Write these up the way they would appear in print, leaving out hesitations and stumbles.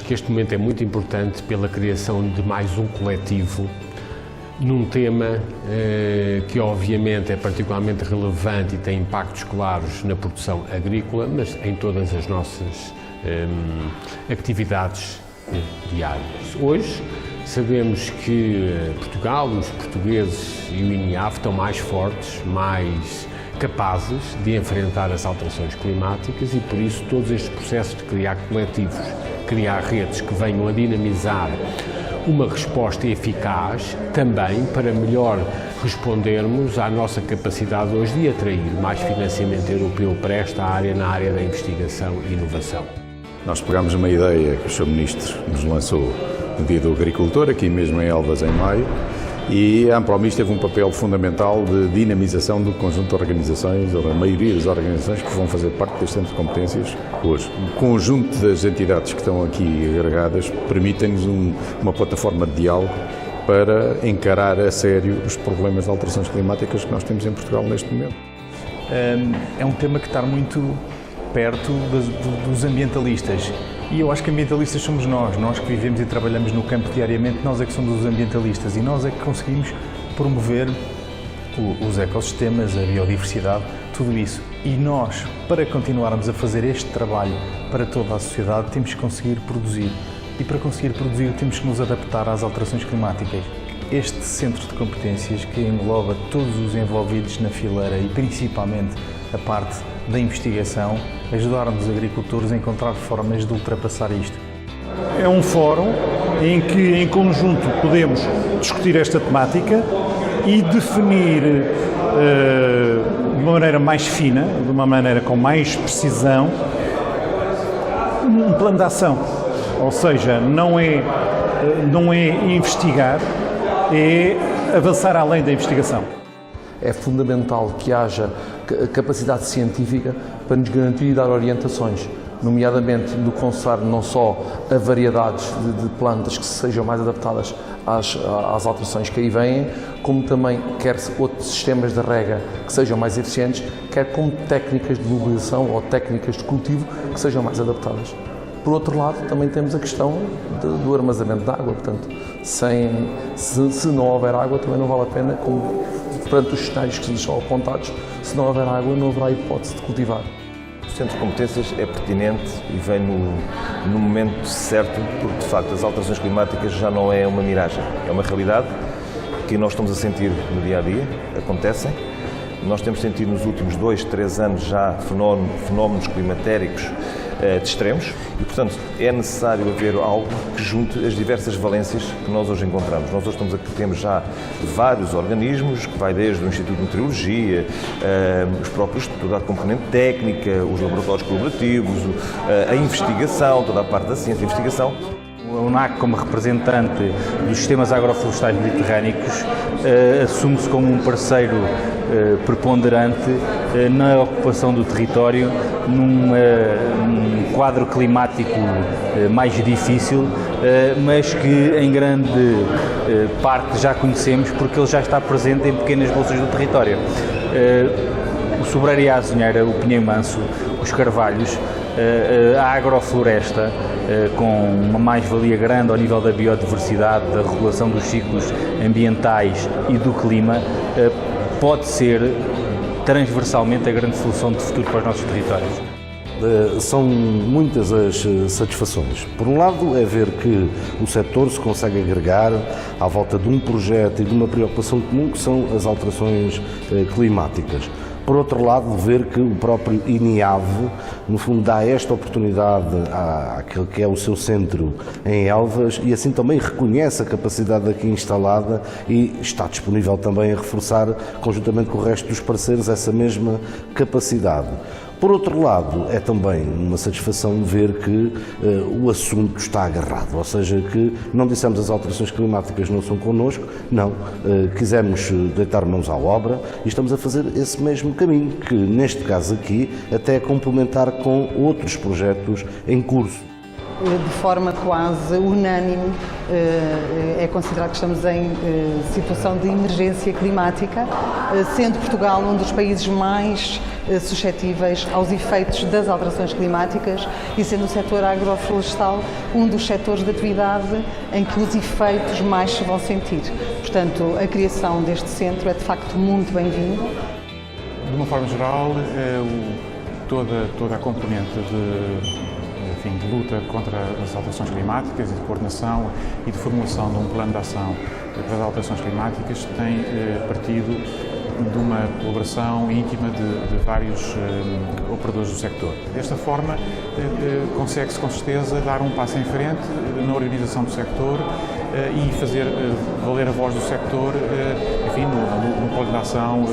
que este momento é muito importante pela criação de mais um coletivo num tema que obviamente é particularmente relevante e tem impactos claros na produção agrícola, mas em todas as nossas atividades diárias. Hoje sabemos que Portugal, os portugueses e o INIAV estão mais fortes, mais capazes de enfrentar as alterações climáticas e por isso todos estes processos de criar coletivos, criar redes que venham a dinamizar uma resposta eficaz também para melhor respondermos à nossa capacidade hoje de atrair mais financiamento europeu para esta área, na área da investigação e inovação. Nós pegámos uma ideia que o Sr. Ministro nos lançou no Dia do Agricultor, aqui mesmo em Elvas, em maio, e a Ampromis teve um papel fundamental de dinamização do conjunto de organizações, ou da maioria das organizações que vão fazer parte deste Centro de Competências hoje. O conjunto das entidades que estão aqui agregadas permitem-nos uma plataforma de diálogo para encarar a sério os problemas de alterações climáticas que nós temos em Portugal neste momento. É um tema que está muito perto dos ambientalistas. E eu acho que ambientalistas somos nós que vivemos e trabalhamos no campo diariamente, nós é que somos os ambientalistas e nós é que conseguimos promover os ecossistemas, a biodiversidade, tudo isso. E nós, para continuarmos a fazer este trabalho para toda a sociedade, temos que conseguir produzir. E para conseguir produzir, temos que nos adaptar às alterações climáticas. Este centro de competências, que engloba todos os envolvidos na fileira e principalmente a parte da investigação, ajudar-nos os agricultores a encontrar formas de ultrapassar isto. É um fórum em que, em conjunto, podemos discutir esta temática e definir de uma maneira mais fina, de uma maneira com mais precisão, um plano de ação. Ou seja, não é investigar, é avançar além da investigação. É fundamental que haja capacidade científica para nos garantir e dar orientações, nomeadamente no que concerne não só a variedades de plantas que sejam mais adaptadas às alterações que aí vêm, como também quer outros sistemas de rega que sejam mais eficientes, quer como técnicas de mobilização ou técnicas de cultivo que sejam mais adaptadas. Por outro lado, também temos a questão do armazenamento de água, portanto, se não houver água também não vale a pena, como perante os cenários que nos são apontados, se não houver água não haverá hipótese de cultivar. O Centro de Competências é pertinente e vem no momento certo, porque de facto as alterações climáticas já não é uma miragem, é uma realidade que nós estamos a sentir no dia a dia, acontecem. Nós temos sentido nos últimos 2, 3 anos já fenómenos climatéricos de extremos e, portanto, é necessário haver algo que junte as diversas valências que nós hoje encontramos. Nós hoje temos já vários organismos, que vai desde o Instituto de Meteorologia, os próprios, toda a componente técnica, os laboratórios colaborativos, a investigação, toda a parte da ciência e investigação. A UNAC, como representante dos sistemas agroflorestais mediterrâneos, assume-se como um parceiro preponderante na ocupação do território num quadro climático mais difícil, mas que em grande parte já conhecemos porque ele já está presente em pequenas bolsas do território. O sobreiro e a azinheira, o pinheiro manso, os carvalhos, a agrofloresta, com uma mais-valia grande ao nível da biodiversidade, da regulação dos ciclos ambientais e do clima, pode ser transversalmente a grande solução de futuro para os nossos territórios. São muitas as satisfações. Por um lado, é ver que o setor se consegue agregar à volta de um projeto e de uma preocupação comum, que são as alterações climáticas. Por outro lado, ver que o próprio INIAV, no fundo, dá esta oportunidade àquele que é o seu centro em Elvas e assim também reconhece a capacidade aqui instalada e está disponível também a reforçar, conjuntamente com o resto dos parceiros, essa mesma capacidade. Por outro lado, é também uma satisfação ver que o assunto está agarrado, ou seja, que não dissemos as alterações climáticas não são connosco, não, quisemos deitar mãos à obra e estamos a fazer esse mesmo caminho, que neste caso aqui até é complementar com outros projetos em curso. de forma quase unânime, é considerado que estamos em situação de emergência climática, sendo Portugal um dos países mais suscetíveis aos efeitos das alterações climáticas e sendo o setor agroflorestal um dos setores de atividade em que os efeitos mais se vão sentir. Portanto, a criação deste centro é de facto muito bem-vinda. De uma forma geral, toda a componente de luta contra as alterações climáticas e de coordenação e de formulação de um plano de ação para as alterações climáticas tem partido de uma colaboração íntima de vários operadores do sector. Desta forma, consegue-se com certeza dar um passo em frente na organização do sector e fazer valer a voz do sector, enfim, no plano de ação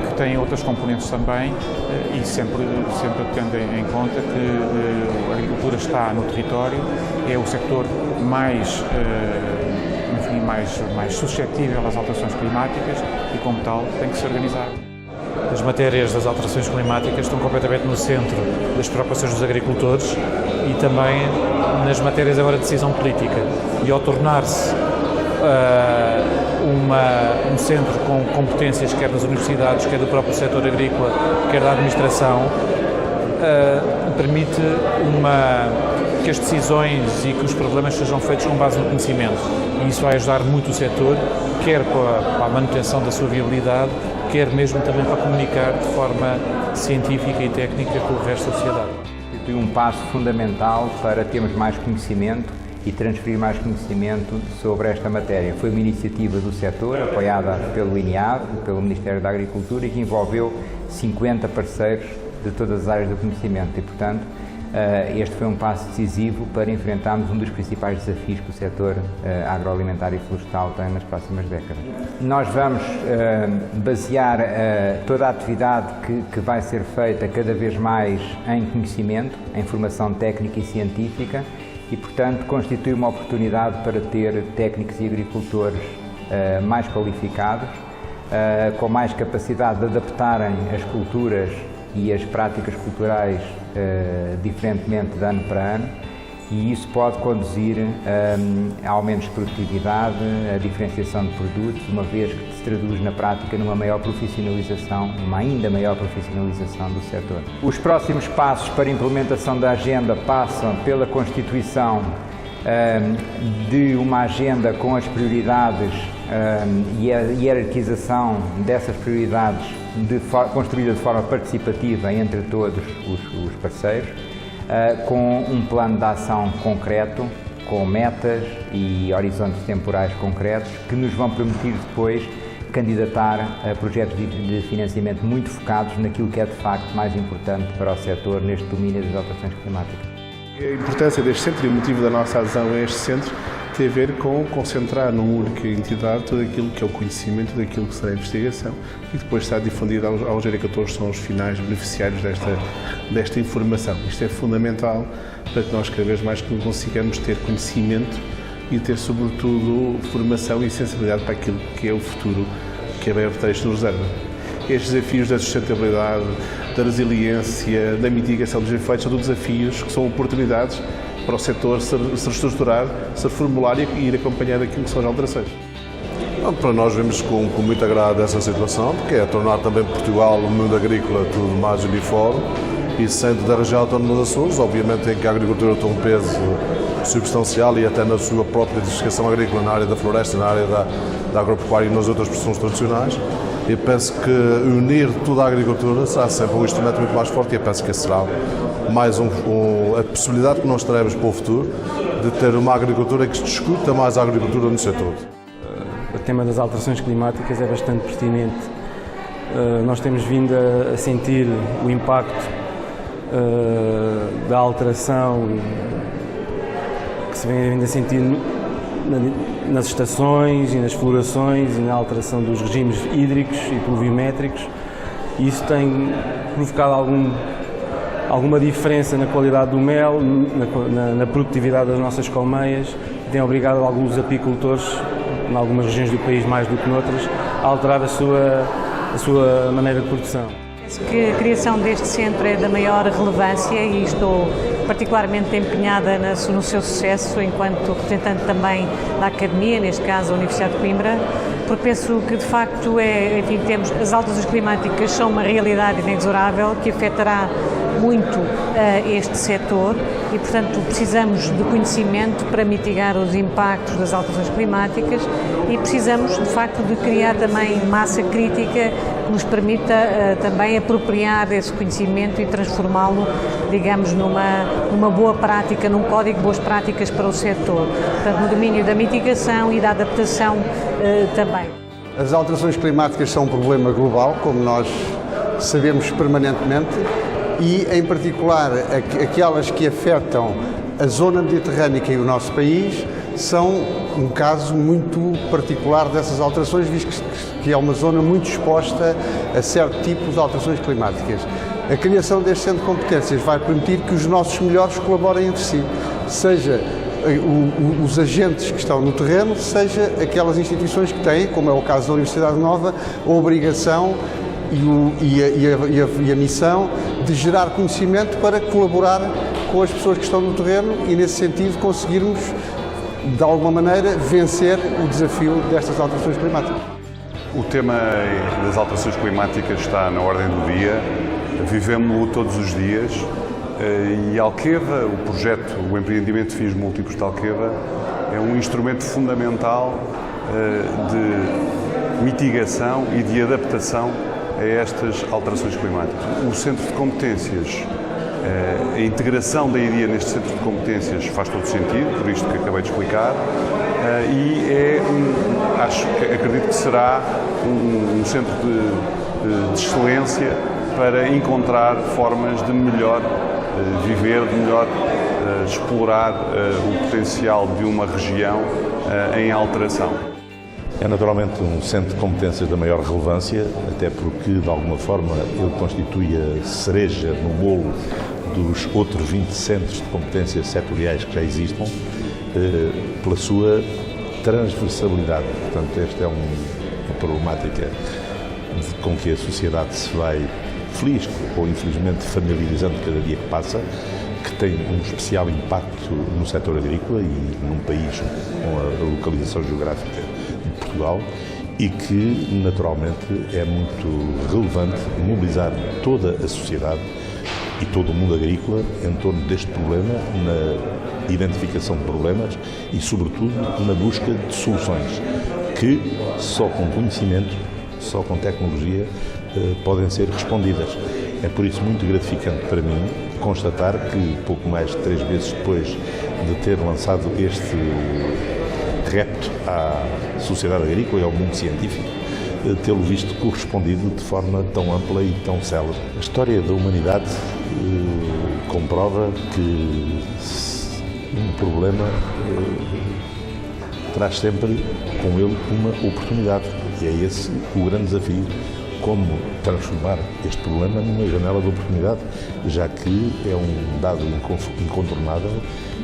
que tem outras componentes também e sempre tendo em conta que a agricultura está no território, é o sector mais suscetível às alterações climáticas e, como tal, tem que se organizar. As matérias das alterações climáticas estão completamente no centro das preocupações dos agricultores e também nas matérias agora de decisão política. E ao tornar-se um centro com competências, quer das universidades, quer do próprio setor agrícola, quer da administração, permite que as decisões e que os problemas sejam feitos com base no conhecimento. E isso vai ajudar muito o setor, quer para a manutenção da sua viabilidade, quer mesmo também para comunicar de forma científica e técnica com o resto da sociedade. Foi um passo fundamental para termos mais conhecimento e transferir mais conhecimento sobre esta matéria. Foi uma iniciativa do setor, apoiada pelo INEAD, pelo Ministério da Agricultura, e que envolveu 50 parceiros de todas as áreas do conhecimento e, portanto, este foi um passo decisivo para enfrentarmos um dos principais desafios que o setor agroalimentar e florestal tem nas próximas décadas. Nós vamos basear toda a atividade que vai ser feita cada vez mais em conhecimento, em formação técnica e científica e, portanto, constitui uma oportunidade para ter técnicos e agricultores mais qualificados, com mais capacidade de adaptarem as culturas e as práticas culturais diferentemente de ano para ano, e isso pode conduzir a aumentos de produtividade, a diferenciação de produtos, uma vez que se traduz na prática numa maior profissionalização, uma ainda maior profissionalização do setor. Os próximos passos para a implementação da agenda passam pela constituição de uma agenda com as prioridades e a hierarquização dessas prioridades construída de forma participativa entre todos os parceiros, com um plano de ação concreto, com metas e horizontes temporais concretos que nos vão permitir depois candidatar a projetos de financiamento muito focados naquilo que é de facto mais importante para o setor neste domínio das alterações climáticas. A importância deste centro e o motivo da nossa adesão a este centro tem a ver com concentrar numa única entidade todo aquilo que é o conhecimento daquilo que será a investigação e depois está difundido aos agricultores, que são os finais beneficiários desta informação. Isto é fundamental para que nós cada vez mais consigamos ter conhecimento e ter, sobretudo, formação e sensibilidade para aquilo que é o futuro que a BioBTEX nos reserva. Estes desafios da sustentabilidade, da resiliência, da mitigação dos efeitos são desafios que são oportunidades para o setor se reestruturar, se reformular e ir acompanhando aquilo que são as alterações. Para nós vemos com muito agrado essa situação, porque é tornar também Portugal, o mundo agrícola, tudo mais uniforme e centro da região autónoma dos Açores, obviamente em que a agricultura tem um peso substancial e até na sua própria diversificação agrícola na área da floresta, na área da agropecuária e nas outras profissões tradicionais. Eu penso que unir toda a agricultura será sempre um instrumento muito mais forte e eu penso que esse será mais a possibilidade que nós teremos para o futuro de ter uma agricultura que se discuta mais a agricultura no seu todo. O tema das alterações climáticas é bastante pertinente. Nós temos vindo a sentir o impacto da alteração que se vem vindo a sentir nas estações e nas florações e na alteração dos regimes hídricos e pluviométricos. Isso tem provocado alguma diferença na qualidade do mel, na produtividade das nossas colmeias e tem obrigado alguns apicultores, em algumas regiões do país mais do que noutras, a alterar a sua maneira de produção. Penso que a criação deste centro é da maior relevância e estou particularmente empenhada no seu sucesso enquanto representante também da Academia, neste caso a Universidade de Coimbra, porque penso que de facto temos as alterações climáticas são uma realidade inexorável que afetará muito este setor e, portanto, precisamos de conhecimento para mitigar os impactos das alterações climáticas e precisamos, de facto, de criar também massa crítica que nos permita também apropriar esse conhecimento e transformá-lo, digamos, numa boa prática, num código de boas práticas para o setor. Portanto, no domínio da mitigação e da adaptação também. As alterações climáticas são um problema global, como nós sabemos permanentemente, e, em particular, aquelas que afetam a zona mediterrânica e o nosso país são um caso muito particular dessas alterações, visto que é uma zona muito exposta a certo tipo de alterações climáticas. A criação deste centro de competências vai permitir que os nossos melhores colaborem entre si, seja os agentes que estão no terreno, seja aquelas instituições que têm, como é o caso da Universidade Nova, a obrigação e a missão de gerar conhecimento para colaborar com as pessoas que estão no terreno e, nesse sentido, conseguirmos, de alguma maneira, vencer o desafio destas alterações climáticas. O tema das alterações climáticas está na ordem do dia, vivemos-lo todos os dias e Alqueva, o projeto, o empreendimento de FIS Múltiplos de Alqueva, é um instrumento fundamental de mitigação e de adaptação a estas alterações climáticas. O Centro de Competências, a integração da IDIA neste Centro de Competências faz todo sentido, por isto que acabei de explicar, e acredito que será um centro de excelência para encontrar formas de melhor viver, de melhor explorar o potencial de uma região em alteração. É naturalmente um centro de competências da maior relevância, até porque, de alguma forma, ele constitui a cereja no bolo dos outros 20 centros de competências setoriais que já existam, pela sua transversalidade. Portanto, esta é uma problemática com que a sociedade se vai, feliz ou infelizmente, familiarizando cada dia que passa, que tem um especial impacto no setor agrícola e num país com a localização geográfica de Portugal e que, naturalmente, é muito relevante mobilizar toda a sociedade e todo o mundo agrícola em torno deste problema, na identificação de problemas e, sobretudo, na busca de soluções que só com conhecimento, só com tecnologia, podem ser respondidas. É por isso muito gratificante para mim constatar que, pouco mais de 3 meses depois de ter lançado este repto à sociedade agrícola e ao mundo científico, tê-lo visto correspondido de forma tão ampla e tão célere. A história da humanidade comprova que um problema traz sempre com ele uma oportunidade e é esse o grande desafio. Como transformar este problema numa janela de oportunidade, já que é um dado incontornável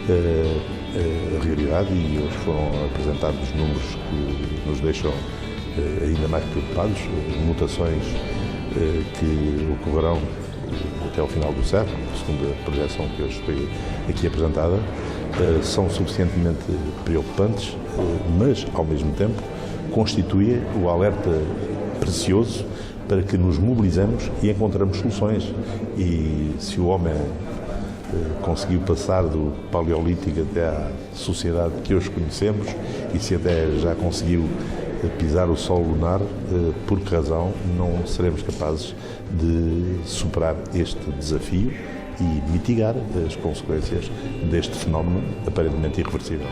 a realidade e hoje foram apresentados números que nos deixam ainda mais preocupados, mutações que ocorrerão até ao final do século, segundo a projeção que hoje foi aqui apresentada, são suficientemente preocupantes, mas ao mesmo tempo constituem o alerta precioso para que nos mobilizemos e encontramos soluções. E se o homem conseguiu passar do paleolítico até à sociedade que hoje conhecemos e se até já conseguiu pisar o solo lunar, por que razão não seremos capazes de superar este desafio e mitigar as consequências deste fenómeno aparentemente irreversível?